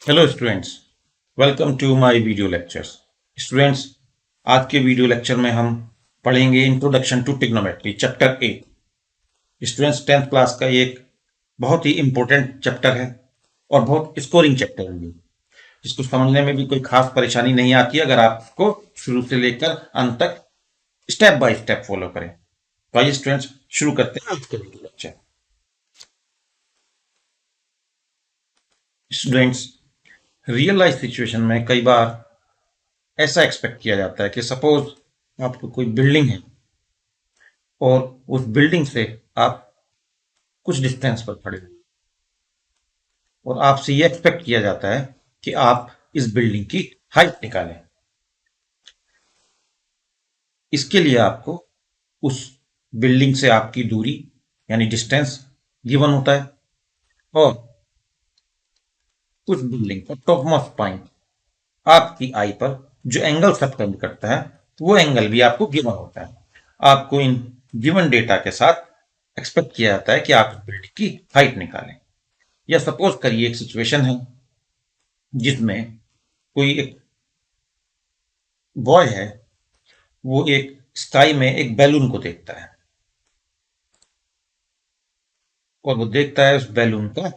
Hello students, welcome to my video lectures. Students, आज के video lecture में हम पढ़ेंगे introduction to trigonometry chapter 8। Students, 10th class का ये एक बहुत ही इंपॉर्टेंट चैप्टर है और बहुत स्कोरिंग चैप्टर है। इसको समझने में भी कोई खास परेशानी नहीं आती अगर आप इसको शुरू से लेकर अंत तक स्टेप बाय स्टेप फॉलो करें। तो आइए स्टूडेंट्स, शुरू करते हैं आज के video lecture. Students, real life situation में कई बार ऐसा एक्सपेक्ट किया जाता है कि सपोज आपको कोई बिल्डिंग है और उस बिल्डिंग से आप कुछ डिस्टेंस पर खड़े हो और आपसे ये एक्सपेक्ट किया जाता है कि आप इस बिल्डिंग की हाइट निकालें। इसके लिए आपको उस बिल्डिंग से आपकी दूरी यानी डिस्टेंस गिवन होता है और उस बिल्डिंग का टॉप मोस्ट पॉइंट आपकी आई पर जो एंगल सबटेंड करता है वो एंगल भी आपको गिवन होता है। आपको इन गिवन डेटा के साथ एक्सपेक्ट किया जाता है कि आप इस बिल्डिंग की हाइट निकालें। या सपोज करिए एक सिचुएशन है जिसमें कोई एक बॉय है, वो एक स्काई में एक बैलून को देखता है और वो देखता है उस बैलून का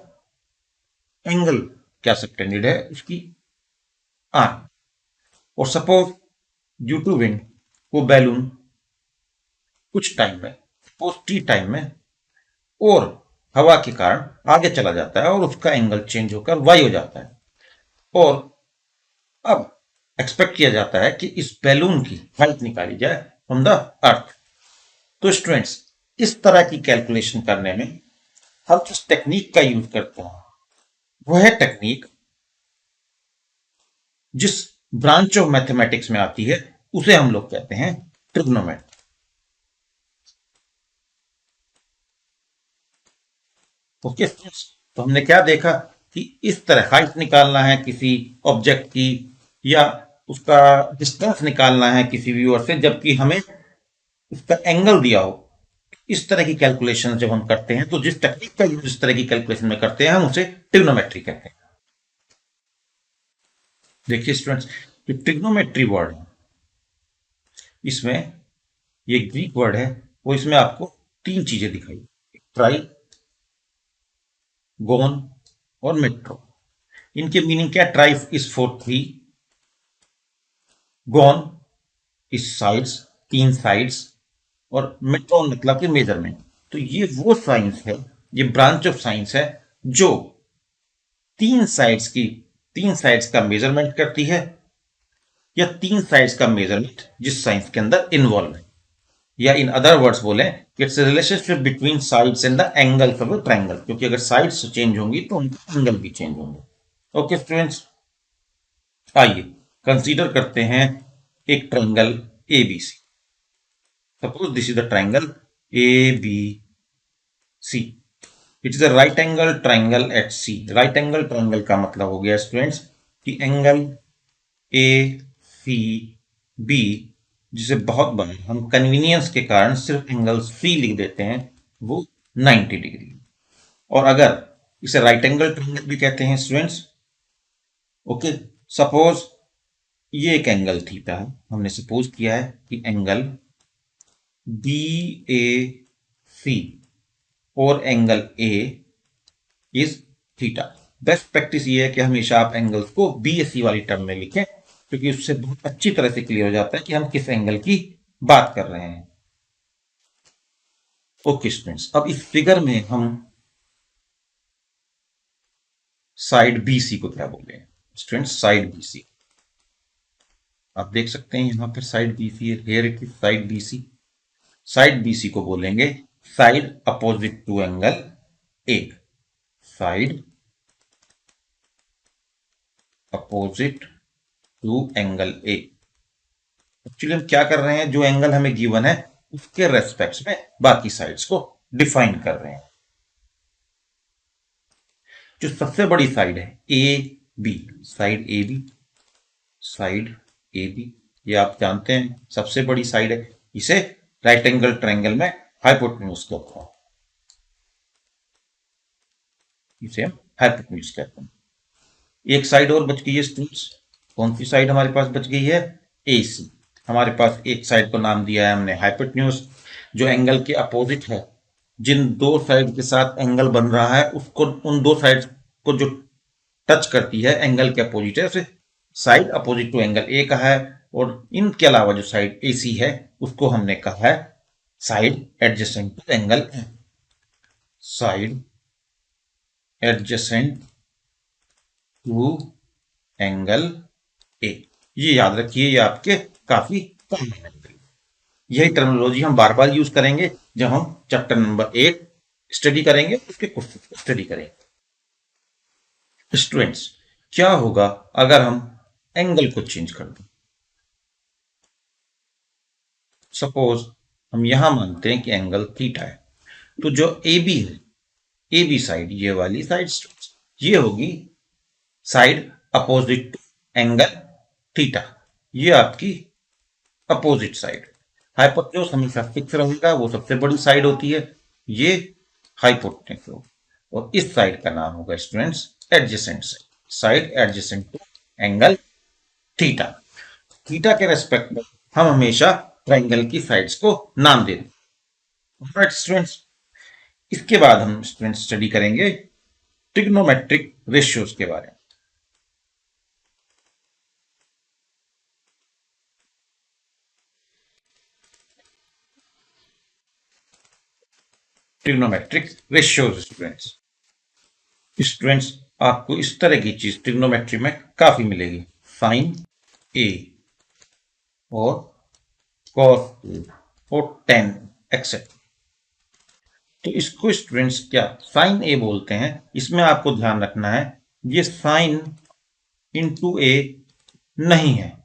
एंगल क्या सबटेंडेड है उसकी आर्क। और सपोज ड्यू टू विंड वो बैलून कुछ टाइम में, सपोज टी टाइम में, और हवा के कारण आगे चला जाता है और उसका एंगल चेंज होकर वाई हो जाता है। और अब एक्सपेक्ट किया जाता है कि इस बैलून की हाइट निकाली जाए फ्रॉम द अर्थ। तो स्टूडेंट्स, इस तरह की कैलकुलेशन करने में हम जिस टेक्निक का यूज करते हैं वह टेक्निक जिस ब्रांच ऑफ मैथमेटिक्स में आती है उसे हम लोग कहते हैं ट्रिग्नोमेट्री। ओके स्टूडेंट्स, तो हमने क्या देखा कि इस तरह हाइट निकालना है किसी ऑब्जेक्ट की या उसका डिस्टेंस निकालना है किसी व्यूअर से, जबकि हमें उसका एंगल दिया हो। इस तरह की कैलकुलेशन जब हम करते हैं तो जिस टेक्निक का यूज इस तरह की कैलकुलेशन में करते हैं हम उसे ट्रिग्नोमेट्री कहते हैं। देखिए स्टूडेंट्स, जो ट्रिग्नोमेट्री वर्ड है इसमें ये ग्रीक वर्ड है, वो इसमें आपको तीन चीजें दिखाई, ट्राई, गोन और मेट्रो। इनके मीनिंग क्या? Tri is for three, gon is sides, तीन साइड्स, और मेट्रोन मतलब कि मेजरमेंट। तो ये वो साइंस है, ये ब्रांच ऑफ साइंस है जो तीन साइड्स का मेजरमेंट करती है, या तीन साइड्स का मेजरमेंट जिस साइंस के अंदर इन्वॉल्व है। या इन अदर वर्ड्स बोले, it's relationship between sides and the angles of the triangle, क्योंकि अगर साइड्स चेंज होंगी तो उनके एंगल भी चेंज होंगे। ओके स्टूडेंट्स, आइए कंसीडर करते हैं एक triangle A B C. Suppose this is the triangle A B C. It is a right angle triangle at C. Right angle triangle का मतलब हो गया स्टूडेंट्स कि एंगल ए सी बी, जिसे बहुत बार हम कन्वीनियंस के कारण सिर्फ एंगल सी लिख देते हैं, वो 90 डिग्री। और अगर इसे राइट एंगल ट्रायंगल भी कहते हैं स्टूडेंट्स। ओके, सपोज ये एक एंगल थीटा है, हमने सपोज किया है कि एंगल बी ए सी और angle A is theta. Best practice ये है कि हमेशा आप एंगल्स को बी ए सी वाली टर्म में लिखें, क्योंकि उससे बहुत अच्छी तरह से क्लियर हो जाता है कि हम किस एंगल की बात कर रहे हैं। ओके स्टूडेंट्स, अब इस फिगर में हम साइड बी सी को क्या बोले हैं स्टूडेंट्स? साइड बी सी आप देख सकते हैं यहां पर साइड बी सी है, here it is side B C. Side B C को बोलेंगे side opposite to angle A. Side opposite to angle A. Actually हम क्या कर रहे हैं, जो एंगल हमें गिवन है उसके रेस्पेक्ट में बाकी साइड्स को डिफाइन कर रहे हैं। जो सबसे बड़ी साइड है A B, side A B, side A B, ये आप जानते हैं सबसे बड़ी साइड है। इसे राइट एंगल ट्रायंगल में हाइपोटेन्यूज कहते हैं, इसे हम हाइपोटेन्यूज कहते हैं। एक साइड और बच गई है स्टूडेंट्स। कौन सी साइड हमारे पास बच गई है? AC। हमारे पास एक साइड को नाम दिया है हमने हाइपोटेन्यूज, जो एंगल के अपोजिट है। जिन दो साइड के साथ एंगल बन रहा है उसको, उन दो साइड को जो टच करती है एंगल के अपोजिट है, उसे side opposite to angle A कहा है। और इनके अलावा जो साइड AC है उसको हमने कहा है side adjacent to angle A. Side adjacent to angle A, ये याद रखिए, ये आपके काफी काम आने वाली है। यही टर्मिनोलॉजी हम बार बार यूज करेंगे जब हम चैप्टर नंबर 8 स्टडी करेंगे, उसके क्वेश्चन को स्टडी करेंगे। स्टूडेंट्स, क्या होगा अगर हम एंगल को चेंज कर दें? सपोज हम यहां मानते हैं कि एंगल थीटा है, तो जो AB है, AB साइड, ये वाली साइड, ये होगी side opposite to angle theta. ये आपकी अपोजिट साइड। हाइपोटेन्यूज हमेशा फिक्स रहेगा, वो सबसे बड़ी साइड होती है। ये हाइपोटेन्यूज, और इस साइड का नाम होगा students adjacent side, side adjacent to angle theta. Theta के रेस्पेक्ट में हम हमेशा ट्राइंगल की साइड्स को नाम देते हैं। राइट स्टूडेंट्स, इसके बाद हम स्टूडेंट्स स्टडी करेंगे ट्रिग्नोमेट्रिक रेशियोज के बारे में। ट्रिग्नोमेट्रिक रेशियोज स्टूडेंट्स, आपको इस तरह की चीज ट्रिग्नोमेट्री में काफी मिलेगी, साइन ए और कॉस ए और टेन एक्सेट्रा। तो इसको स्टूडेंट्स क्या साइन ए बोलते हैं? इसमें आपको ध्यान रखना है, ये साइन इंटू ए नहीं है,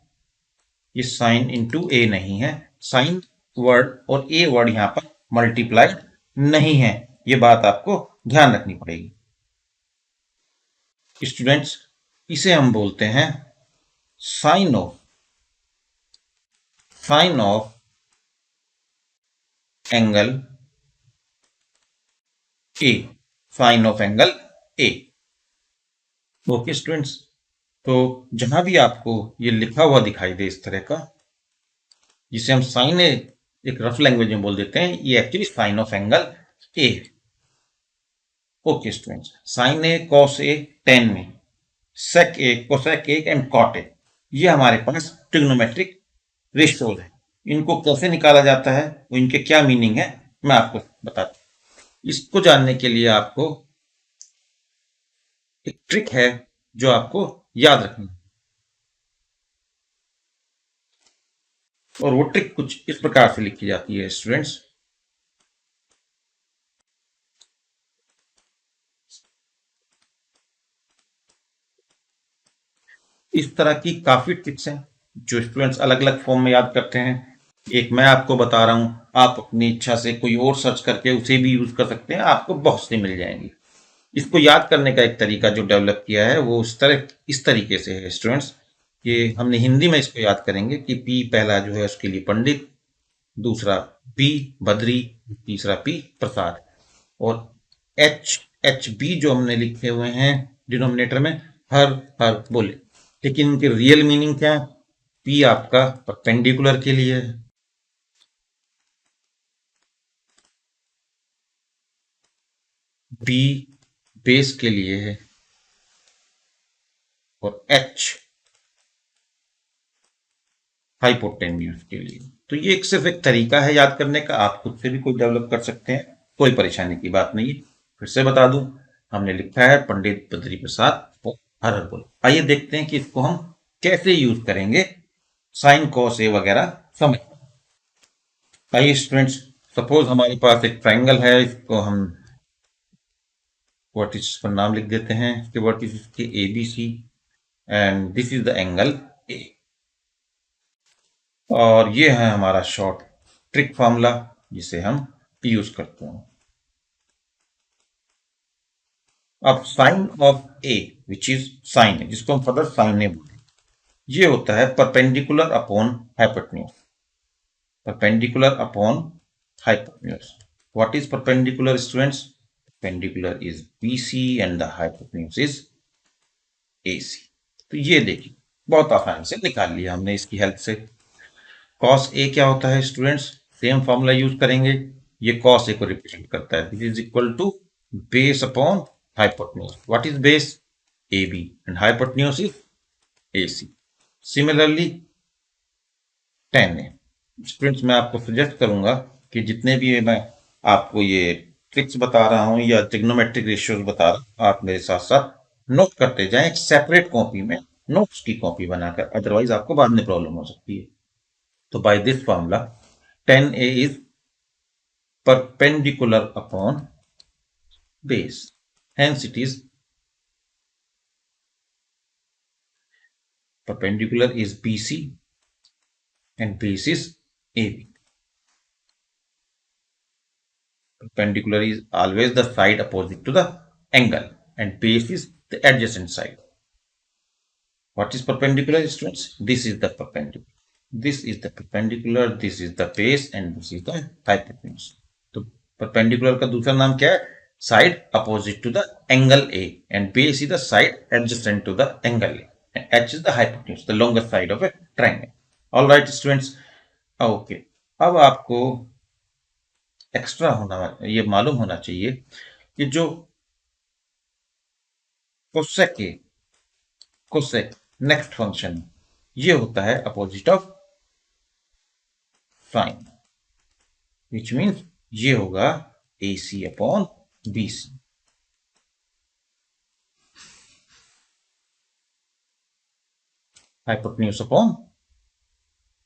ये साइन इंटू ए नहीं है। साइन वर्ड और ए वर्ड यहां पर मल्टीप्लाइड नहीं है, ये बात आपको ध्यान रखनी पड़ेगी। स्टूडेंट्स, इसे हम बोलते हैं sine of angle A, sine of angle A. Okay students, तो जहां भी आपको ये लिखा हुआ दिखाई दे इस तरह का, जिसे हम साइन ए एक रफ लैंग्वेज में बोल देते हैं, ये actually sine of angle A. Okay students, sine A, cos A, tan में, sec A, cosec A and cot A, ये हमारे पास ट्रिग्नोमेट्रिक रेशियोज है। इनको कैसे निकाला जाता है, वो इनके क्या मीनिंग है, मैं आपको बताता हूं। इसको जानने के लिए आपको एक ट्रिक है जो आपको याद रखनी है, और वो ट्रिक कुछ इस प्रकार से लिखी जाती है स्टूडेंट्स। इस तरह की काफी ट्रिक्स हैं जो स्टूडेंट्स अलग अलग फॉर्म में याद करते हैं। एक मैं आपको बता रहा हूं, आप अपनी इच्छा से कोई और सर्च करके उसे भी यूज कर सकते हैं, आपको बहुत सी मिल जाएंगी। इसको याद करने का एक तरीका जो डेवलप किया है वो इस तरीके से है स्टूडेंट्स, कि हमने हिंदी में इसको याद करेंगे कि पी पहला जो है उसके लिए पंडित, दूसरा पी बद्री, तीसरा पी प्रसाद, और एच बी जो हमने लिखे हुए हैं डिनोमिनेटर में, हर हर बोले। लेकिन उनके रियल मीनिंग क्या है? पी आपका परपेंडिकुलर के लिए है, बी बेस के लिए है, और एच हाइपोटेन्यूज के लिए। तो ये सिर्फ एक तरीका है याद करने का, आप खुद से भी कोई डेवलप कर सकते हैं, कोई परेशानी की बात नहीं है। फिर से बता दूं, हमने लिखा है पंडित बद्री प्रसाद और हर हर बोल। आइए देखते हैं कि इसको हम कैसे यूज करेंगे, साइन कॉस ए वगैरह समझ। आइए स्टूडेंट्स, सपोज हमारे पास एक ट्राइंगल है, इसको हम वर्टिस पर नाम लिख देते हैं, इसके वर्टिस इसके ABC, and this is the angle A. और ये है हमारा शॉर्ट ट्रिक फॉर्मूला जिसे हम यूज करते हैं। अब sine of A which is sine A, जिसको हम फर्दर साइन ए बोलते हैं, ये होता है perpendicular upon hypotenuse, perpendicular upon hypotenuse. What is perpendicular, students? Perpendicular is BC and the hypotenuse is AC. तो ये देखिए बहुत आसानी से निकाल लिया हमने इसकी हेल्प से। cos A क्या होता है स्टूडेंट्स? सेम फॉर्मूला यूज करेंगे, ये cos A को रिप्रेजेंट करता है, this is equal to base upon hypotenuse. What is base? AB and hypotenuse is AC। Similarly tan A। Students मैं आपको सजेस्ट करूंगा कि जितने भी मैं आपको ये ट्रिक्स बता रहा हूं या ट्रिग्नोमेट्रिक रेशियोज बता रहा हूं, आप मेरे साथ साथ नोट करते जाएं एक सेपरेट कॉपी में, नोट्स की कॉपी बनाकर, अदरवाइज आपको बाद में प्रॉब्लम हो सकती है। तो by this formula, tan A is perpendicular upon base. Hence it is perpendicular is BC and base is AB. Perpendicular is always the side opposite to the angle and base is the adjacent side. What is perpendicular, students? This is the perpendicular. This is the perpendicular, this is the base and this is the hypotenuse. तो perpendicular का दूसरा नाम क्या है? Side opposite to the angle A and base is the side adjacent to the angle A and H is the hypotenuse, the longest side of a triangle. All right students. Okay. अब आपको extra होना, ये मालूम होना चाहिए कि जो cosec ए, cosec next function, ये होता है opposite of sine, which means ये होगा AC upon BC। hypotenuse upon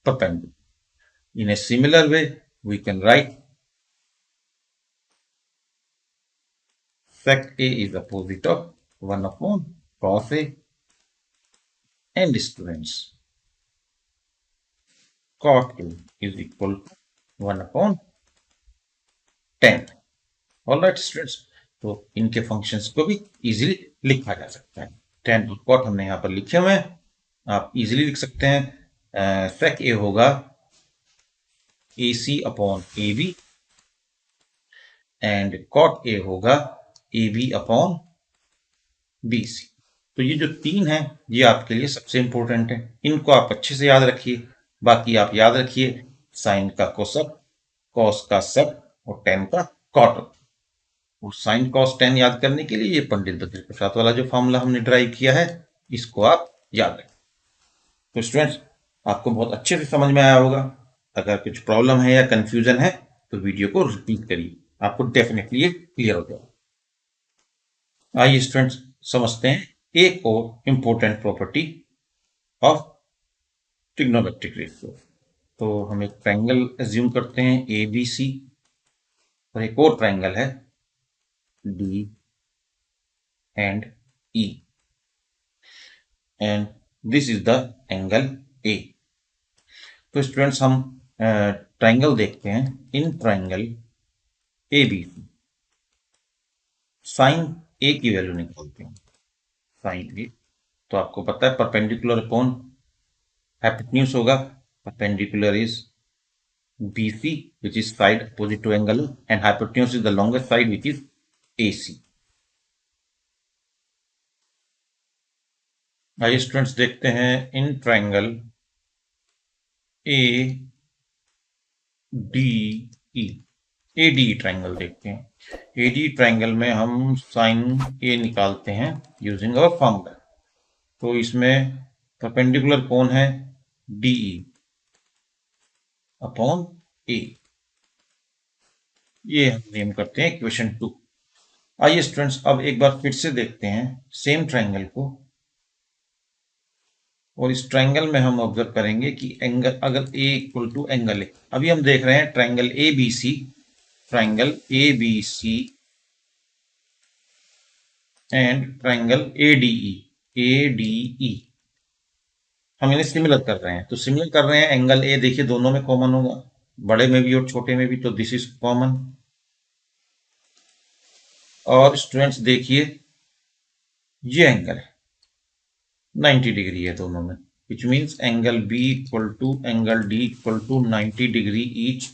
perpendicular. In a similar way, we can write sec A is opposite of 1 upon cos A, and students, cot A is equal to 1 upon tan। All right students, तो इनके functions को भी easily लिखा जा सकता है। tan और cot हमने यहाँ पर लिखे हुए हैं, आप इजीली लिख सकते हैं। sec A होगा AC upon AB and cot A होगा AB अपॉन BC। तो ये जो तीन है ये आपके लिए सबसे इंपॉर्टेंट है, इनको आप अच्छे से याद रखिए। बाकी आप याद रखिए साइन का कोसेक, कॉस का सेक और टेन का कॉट। और साइन कॉस टेन याद करने के लिए ये पंडित बद्री प्रसाद वाला जो फॉर्मूला हमने ड्राइव किया है, इसको आप याद रखें। तो स्टूडेंट्स, आपको बहुत अच्छे से समझ में आया होगा। अगर कुछ प्रॉब्लम है या कंफ्यूजन है तो वीडियो को रिपीट करिए, आपको डेफिनेटली ये क्लियर हो जाएगा। आइए स्टूडेंट्स समझते हैं एक और important property of trigonometric ratio. तो हम एक ट्रायंगल एज्यूम करते हैं ABC और एक और ट्रायंगल है D and E and this is the angle A। तो स्टूडेंट्स हम ट्रायंगल देखते हैं। In triangle ABC sine A की वैल्यू निकालते हैं, साइन A। तो आपको पता है परपेंडिकुलर अपॉन हाइपोटेन्यूज होगा, perpendicular is BC which is side opposite to angle and hypotenuse is the longest side which is AC। आइए स्टूडेंट्स देखते हैं in triangle ADE, ADE triangle देखते हैं। ADE ट्रायंगल में हम साइन A निकालते हैं यूजिंग अवर फॉर्मूला। तो इसमें परपेंडिकुलर कौन है? DE अपॉन A, ये हम नेम करते हैं इक्वेशन 2। आइए स्टूडेंट्स अब एक बार फिर से देखते हैं सेम ट्रायंगल को, और इस ट्रायंगल में हम ऑब्जर्व करेंगे कि एंगल अगर A equal to angle A, अभी हम देख रहे हैं triangle ABC, triangle ABC and triangle ADE हम इन्हें सिमिलर कर रहे हैं। तो सिमिलर कर रहे हैं, एंगल A देखिए दोनों में कॉमन होगा, बड़े में भी और छोटे में भी, तो दिस इज कॉमन। और स्टूडेंट्स देखिए ये एंगल है 90 डिग्री है दोनों में, which means angle B equal to angle D equal to 90 degree each.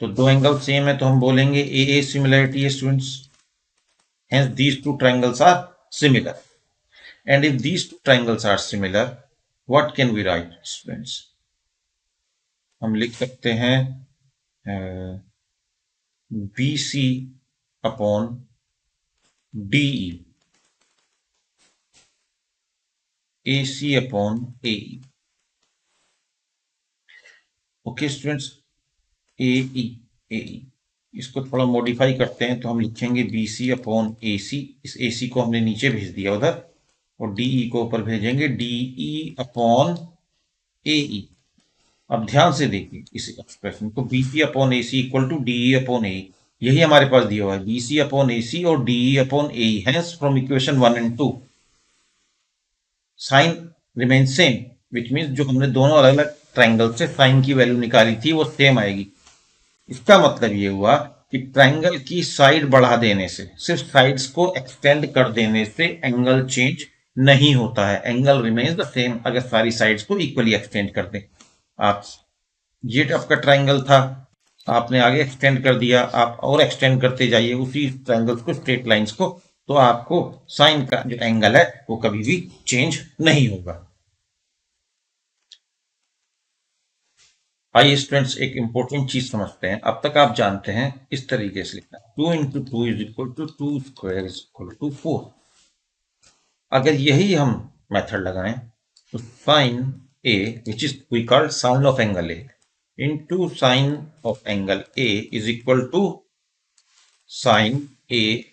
तो दो एंगल सेम है तो हम बोलेंगे ए सिमिलरिटी है students, hence these two triangles are similar. And if these two triangles are similar, what can we write students? हम लिख सकते हैं बी सी अपॉन डी ए सी अपॉन ए। ओके स्टूडेंट्स, ए ई इसको थोड़ा मॉडिफाई करते हैं तो हम लिखेंगे बी सी अपॉन ए सी। इस ए सी को हमने नीचे भेज दिया उधर, और डीई को ऊपर भेजेंगे डीई अपॉन ए ई। अब ध्यान से देखिए इस एक्सप्रेशन को, B C upon A C equal to D E upon A, यही हमारे पास दिया हुआ है, B C upon A C और DE upon A. Hence from equation 1 and 2 sine remain same, which means जो हमने दोनों अलग अलग ट्राइंगल से साइन की वैल्यू निकाली थी वो सेम आएगी। इसका मतलब ये हुआ कि ट्राइंगल की साइड बढ़ा देने से, सिर्फ साइड्स को एक्सटेंड कर देने से एंगल चेंज नहीं होता है, एंगल रिमेन्स द सेम अगर सारी साइड्स को इक्वली एक्सटेंड कर दें। आप ये आपका ट्राइंगल था, आपने आगे एक्सटेंड कर दिया, आप और एक्सटेंड करते जाइए उसी ट्राइंगल्स को, स्ट्रेट लाइंस को, तो आपको साइन का जो एंगल है वो कभी भी चेंज नहीं होगा। आइए स्टूडेंट्स एक इंपॉर्टेंट चीज समझते हैं। अब तक आप जानते हैं इस तरीके से लिखना, 2 into 2 is equal to 2 square is equal to 4। अगर यही हम मेथड लगाएं तो sine A which is we called sine of angle A into sine of angle A is equal to sine A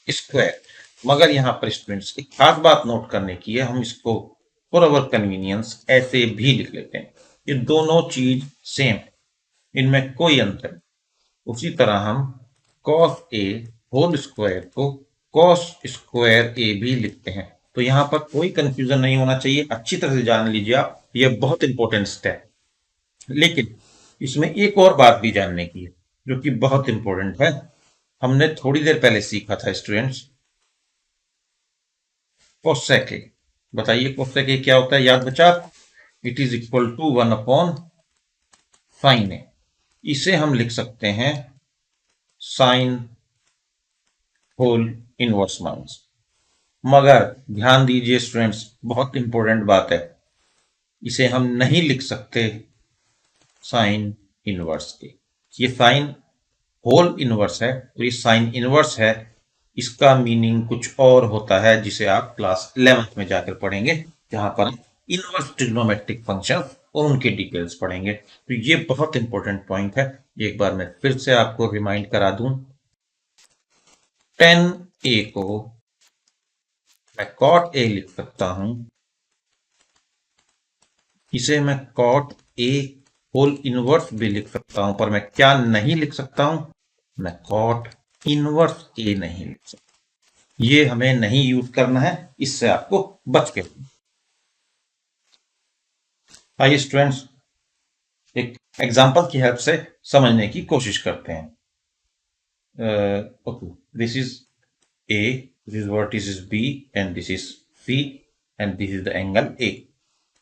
square. मगर यहां पर स्टूडेंट्स एक खास बात नोट करने की है, हम इसको फॉर अवर कन्वीनियंस ऐसे भी लिख लेते हैं, ये दोनों चीज सेम है, इनमें कोई अंतर नहीं। उसी तरह हम cos a होल स्क्वायर को cos स्क्वायर a भी लिखते हैं। तो यहां पर कोई कंफ्यूजन नहीं होना चाहिए, अच्छी तरह से जान लीजिए आप, यह बहुत इंपॉर्टेंट स्टेप। लेकिन इसमें एक और बात भी जानने की है जो कि बहुत इंपॉर्टेंट है, हमने थोड़ी देर पहले सीखा था स्टूडेंट्स कोसेक ए। बताइए कोसेक ए क्या होता है, याद बचा? It is equal to 1 upon sine A. इसे हम लिख सकते हैं साइन होल इनवर्स माइनस। मगर ध्यान दीजिए स्टूडेंट्स, बहुत इंपॉर्टेंट बात है, इसे हम नहीं लिख सकते साइन इनवर्स के। ये साइन होल इनवर्स है और ये साइन इनवर्स है, इसका मीनिंग कुछ और होता है जिसे आप क्लास 11th में जाकर पढ़ेंगे, जहां पर इनवर्स ट्रिग्नोमेट्रिक फंक्शन और उनके डिटेल्स पढ़ेंगे। तो ये बहुत इंपॉर्टेंट पॉइंट है, एक बार मैं फिर से आपको रिमाइंड करा दूं। tan a को मैं cot a लिख सकता हूं, इसे मैं cot a होल इनवर्स भी लिख सकता हूं, पर मैं क्या नहीं लिख सकता हूं, मैं cot इनवर्स a नहीं लिख सकता। ये हमें नहीं यूज करना है, इससे आपको बच के। आइए स्टूडेंट्स एक एग्जांपल की हेल्प से समझने की कोशिश करते हैं। Okay, this is A, this is vertex is B and this is C and this is the angle A।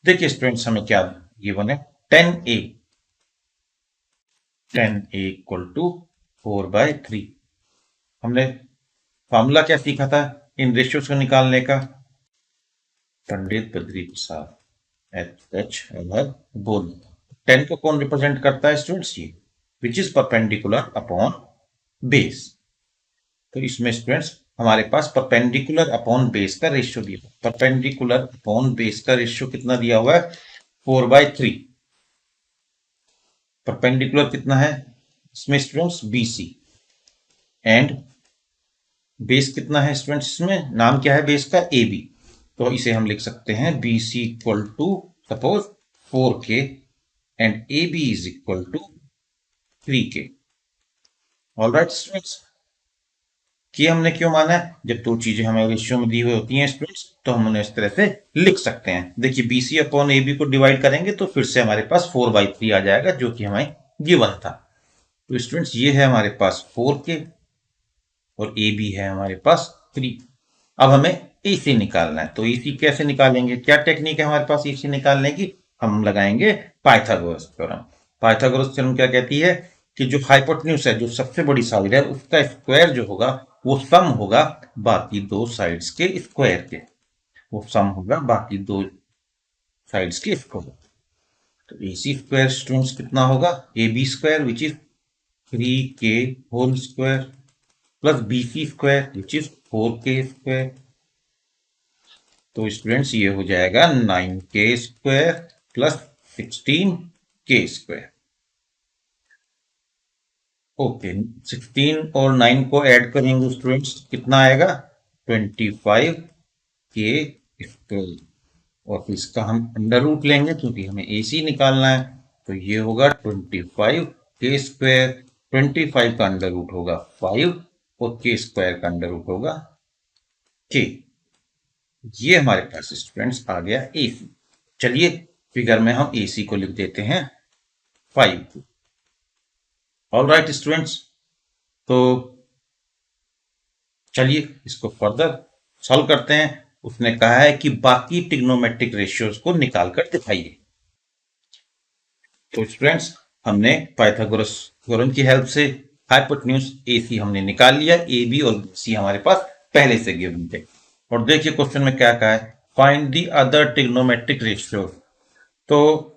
देखिए स्टूडेंट्स हमें क्या गिवन है, tan A इक्वल टू 4/3। हमने फॉर्मूला क्या सीखा था इन रेशियोज को निकालने का, पंडित बद्री प्रसाद एच बोल। 10 को कौन रिप्रेजेंट करता है स्टूडेंट्स, ये which is perpendicular upon base. तो इसमें स्टूडेंट्स हमारे पास परपेंडिकुलर अपॉन बेस का रेशियो दिया हुआ, परपेंडिकुलर अपॉन बेस का रेशियो कितना दिया हुआ है, 4/3। परपेंडिकुलर कितना है इसमें स्टूडेंट्स, BC, एंड बेस कितना है स्टूडेंट्स, इसमें नाम क्या है बेस का, AB। तो इसे हम लिख सकते हैं BC equal to suppose 4K and AB is equal to 3K। Alright students, कि हमने क्यों माना है, जब दो चीजें हमें रेशियो में दी हुई होती हैं स्टूडेंट्स तो हम उन्हें इस तरह से लिख सकते हैं। देखिए BC अपॉन AB को डिवाइड करेंगे तो फिर से हमारे पास 4/3 आ जाएगा, जो कि हमें गिवन था। तो स्टूडेंट्स ये है हमारे पास 4K और AB है हमारे पास 3। अब हमें AC निकालना है, तो AC कैसे निकालेंगे, क्या टेक्निक है हमारे पास AC निकालने की, हम लगाएंगे पाइथागोरस थ्योरम। पाइथागोरस थ्योरम क्या कहती है कि जो हाइपोटेन्यूज है, जो सबसे बड़ी साइड है, उसका स्क्वायर जो होगा वो सम होगा बाकी दो साइड्स के स्क्वायर के। वो सम होगा बाकी दो साइड्स के स्क्वायर। तो AC स्क्वायर स्टूडेंट्स कितना होगा, AB square which is 3K whole square plus BC square which is 4K square. तो स्टूडेंट्स ये हो जाएगा 9K square plus 16K square. Okay, 16 और 9 को ऐड करेंगे स्टूडेंट्स, कितना आएगा 25K स्क्वायर। और फिर इसका हम अंडर रूट लेंगे क्योंकि हमें AC निकालना है। तो ये होगा 25K स्क्वायर, 25 का अंडर रूट होगा 5 और K स्क्वायर का अंडर रूट होगा K। ये हमारे पास स्टूडेंट्स आ गया AC। चलिए फिगर में हम AC को लिख देते हैं 5। ऑल राइट स्टूडेंट्स, तो चलिए इसको फर्दर सॉल्व करते हैं। उसने कहा है कि बाकी ट्रिग्नोमेट्रिक रेशियोज को निकाल कर दिखाइए। तो स्टूडेंट्स, हमने पाइथागोरस थ्योरम की हेल्प से हाइपोटेन्यूज AC हमने निकाल लिया। AB और BC हमारे पास पहले से गिवन थे। और देखिए क्वेश्चन में क्या कहा है, find the other trigonometric ratios. तो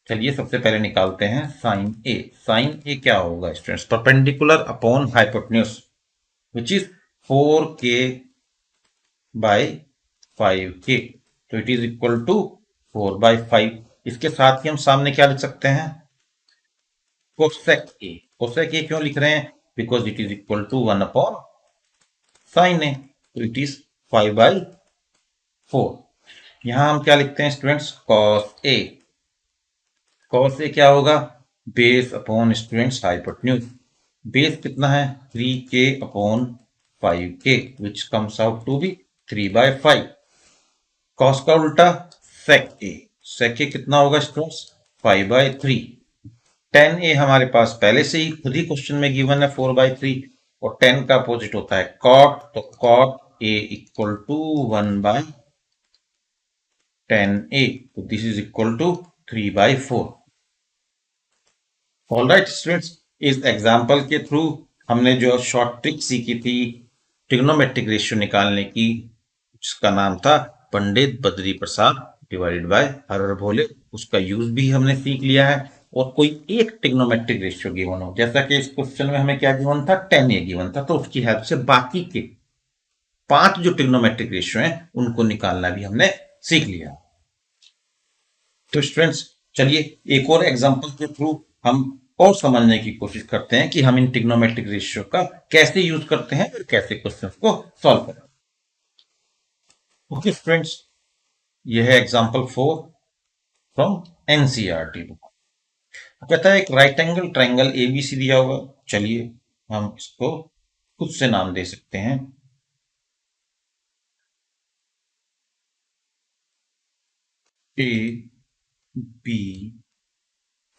चलिए सबसे पहले निकालते हैं साइन ए। साइन ए क्या होगा students, perpendicular upon hypotenuse which is 4K by 5K। तो इट इज इक्वल टू 4/5। इसके साथ ही हम सामने क्या लिख सकते हैं, कोसेक ए। कोसेक ए क्यों लिख रहे हैं, because it is equal to 1 upon sine A. तो इट इज 5/4। यहां हम क्या लिखते हैं students, cos A. Cos A क्या होगा, base upon students hypotenuse. Base कितना है 3K upon 5K which comes out to be 3/5। Cos का उल्टा सेक ए। सेक ए कितना होगा स्टूडेंट्स 5/3। टेन ए हमारे पास पहले से ही खुद ही क्वेश्चन में गिवन है 4/3। और 10 का अपोजिट होता है कॉट। तो cot A equal to 1/10A। तो this is equal to 3/4। All right students, इस एग्जाम्पल के थ्रू हमने जो शॉर्ट ट्रिक सीखी थी ट्रिग्नोमेट्रिक रेशियो निकालने की, जिसका नाम था पंडित बद्री प्रसाद डिवाइडेड बाय हर भोले, उसका यूज भी हमने सीख लिया है। और कोई एक ट्रिग्नोमेट्रिक रेशियो गिवन हो, जैसा कि इस क्वेश्चन में हमें क्या गिवन था 10A गिवन था, तो उसकी हेल्प से बाकी के 5 जो ट्रिग्नोमेट्रिक रेशियो हैं उनको निकालना भी हमने सीख लिया। तो स्टूडेंट्स चलिए एक और एग्जांपल के थ्रू हम और समझने की कोशिश करते हैं कि हम इन ट्रिग्नोमेट्रिक रेशियो का कैसे यूज करते हैं और कैसे क्वेश्चंस को सॉल्व करें। ओके स्टूडेंट्स, यह है एग्जांपल 4 फ्रॉम एनसीईआरटी बुक। कहता है एक राइट एंगल ट्रायंगल एबीसी दिया हुआ। चलिए हम इसको खुद से नाम दे सकते हैं ए बी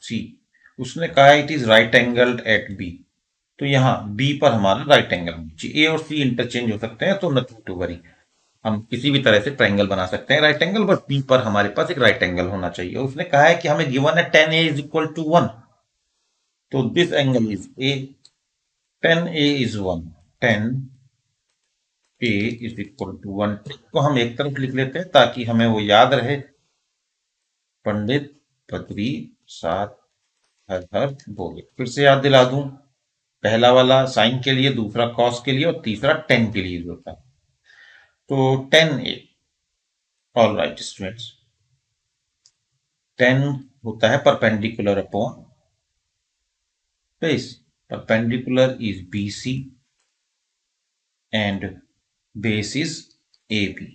सी। उसने कहा it is right angled at B. तो यहां बी पर हमारा राइट एंगल होना चाहिए। ए और सी इंटरचेंज हो सकते हैं, तो नथिंग टू वरी, हम किसी भी तरह से ट्रायंगल बना सकते हैं राइट एंगल, बट बी पर हमारे पास एक राइट एंगल होना चाहिए। उसने कहा है कि हमें गिवन है 10A इज इक्वल टू 1। तो this angle is A, 10A is 1, 10A is equal to 1। को हम एक तरफ लिख लेते हैं ताकि हमें वो याद रहे, पंडित बद्री साथ हर हर बोले। फिर से याद दिला दूं, पहला वाला साइन के लिए, दूसरा कॉस के लिए और तीसरा टेन के लिए होता है। तो 10A, ऑल राइट स्टूडेंट्स, 10 होता है perpendicular upon base. Perpendicular is BC and base is AB।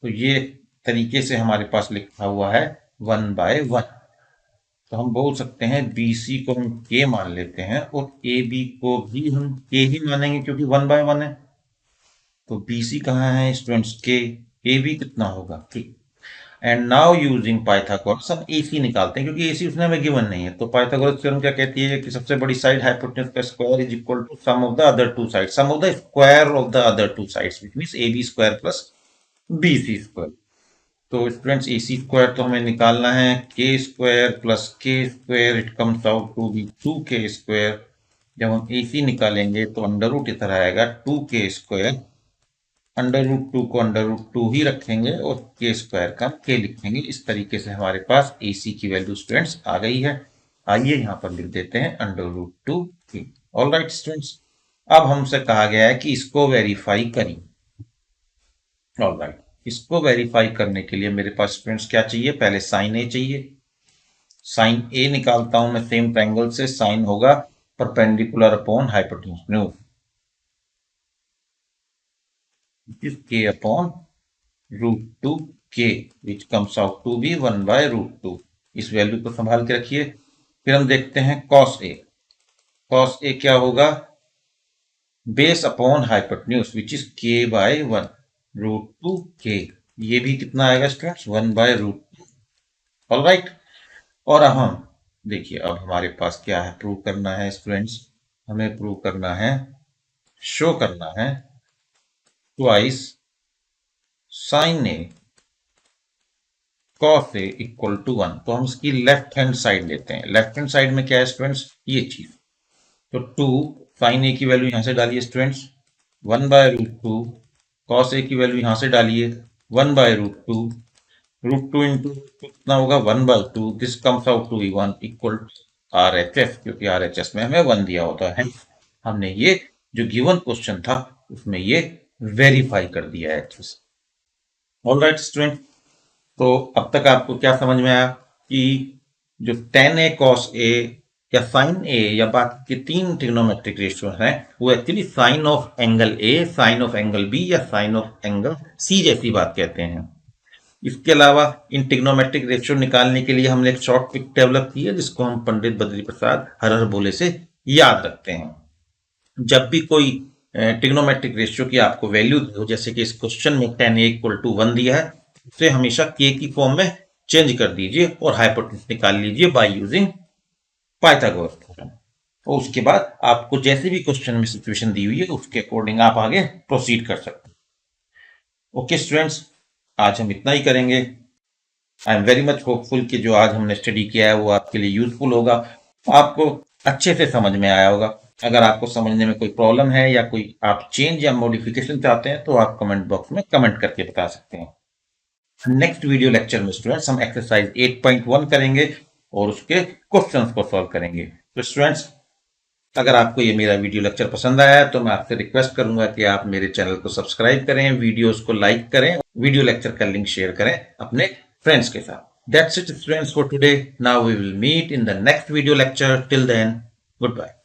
तो ये तरीके से हमारे पास लिखा हुआ है 1/1। तो हम बोल सकते हैं BC को हम K मान लेते हैं और AB को भी हम K ही मानेंगे क्योंकि 1/1 है। तो BC कहाँ है स्टूडेंट्स, K। AB कितना होगा K। And now using Pythagoras हम AC निकालते हैं क्योंकि AC उसने हमें गिवन नहीं है। तो पाइथागोरस थ्योरम क्या कहती है कि सबसे बड़ी साइड हाइपोटेन्यूज का square is equal to sum of the other two side, sum of the square of the other two sides, which means AB square plus BC square. तो स्टूडेंट्स AC स्क्वायर तो हमें निकालना है, K square plus K square it comes out to be 2k square. जब हम AC निकालेंगे तो under root इधर आएगा 2k स्क्वायर, अंडर रूट 2 को अंडर रूट 2 ही रखेंगे और के स्क्वायर का k लिखेंगे। इस तरीके से हमारे पास AC की वैल्यू स्टूडेंट्स आ गई है। आइए यहाँ पर लिख देते हैं under root 2k। All right students, अब हमसे कहा गया है कि इसको वेरीफाई करिए। ऑल राइट, इसको वेरीफाई करने के लिए मेरे पास स्टूडेंट्स क्या चाहिए, पहले साइन ए चाहिए। साइन ए निकालता हूं मैं सेम ट्रायंगल से, साइन होगा perpendicular upon hypotenuse k upon root 2k which comes out to be 1/√2। इस वैल्यू को संभाल के रखिए। फिर हम देखते हैं कॉस ए। कॉस ए क्या होगा, base upon hypotenuse which is k/1√2k। ये भी कितना आएगा स्टूडेंट्स, 1/√2। ऑल राइट, और अब हम देखिए, अब हमारे पास क्या है, प्रूव करना है स्टूडेंट्स, हमें प्रूव करना है, शो करना है twice sine A cos A equal to 1। तो हम इसकी लेफ्ट हैंड साइड लेते हैं। लेफ्ट हैंड साइड में क्या है स्टूडेंट्स, ये चीज। तो 2 साइन ए की वैल्यू यहां से डालिए स्टूडेंट्स 1/√2, कॉस ए की वैल्यू यहां से डालिए 1/√2, √2 इंटू कितना होगा 1/2। This comes out to be 1 equal RHS, क्योंकि RHS में हमें 1 दिया होता है। हमने ये जो गिवन क्वेश्चन था उसमें ये वेरीफाई कर दिया है अच्छे से। ऑल राइट स्टूडेंट, तो अब तक आपको क्या समझ में आया कि जो tan A cos A या sin A या बाकी के 3 ट्रिग्नोमेट्रिक रेशियो हैं वो actually sine of angle A, sine of angle B या साइन ऑफ एंगल C जैसी बात कहते हैं। इसके अलावा इन ट्रिग्नोमेट्रिक रेशियो निकालने के लिए हमने एक शॉर्ट ट्रिक डेवलप की है जिसको हम पंडित बद्री प्रसाद हर हर बोले से याद रखते हैं। जब भी कोई ट्रिग्नोमेट्रिक रेशियो की आपको वैल्यू हो, जैसे कि इस क्वेश्चन में tan A इक्वल टू 1 दिया है, उसे हमेशा k की फॉर्म में चेंज कर दीजिए और हाइपोटेन्यूज निकाल लीजिए बाय यूजिंग पाइथागोरस थ्योरम। और उसके बाद आपको जैसे भी क्वेश्चन में सिचुएशन दी हुई है उसके अकॉर्डिंग आप आगे प्रोसीड कर सकते हैं। ओके स्टूडेंट्स, आज हम इतना ही करेंगे। I am very much hopeful कि जो आज हमने स्टडी किया है वो आपके लिए यूजफुल होगा, आपको अच्छे से समझ में आया होगा। अगर आपको समझने में कोई प्रॉब्लम है या कोई आप चेंज या मॉडिफिकेशन चाहते हैं तो आप कमेंट बॉक्स में कमेंट करके बता सकते हैं। नेक्स्ट वीडियो लेक्चर में स्टूडेंट्स हम एक्सरसाइज 8.1 करेंगे और उसके क्वेश्चंस को सॉल्व करेंगे। तो स्टूडेंट्स, अगर आपको ये मेरा वीडियो लेक्चर पसंद आया है तो मैं आपसे रिक्वेस्ट करूंगा कि आप मेरे चैनल को सब्सक्राइब करें, वीडियोस को लाइक करें, वीडियो लेक्चर का लिंक शेयर करें अपने फ्रेंड्स के साथ। That's it students for today. Now we will meet in the next video lecture. Till then, goodbye.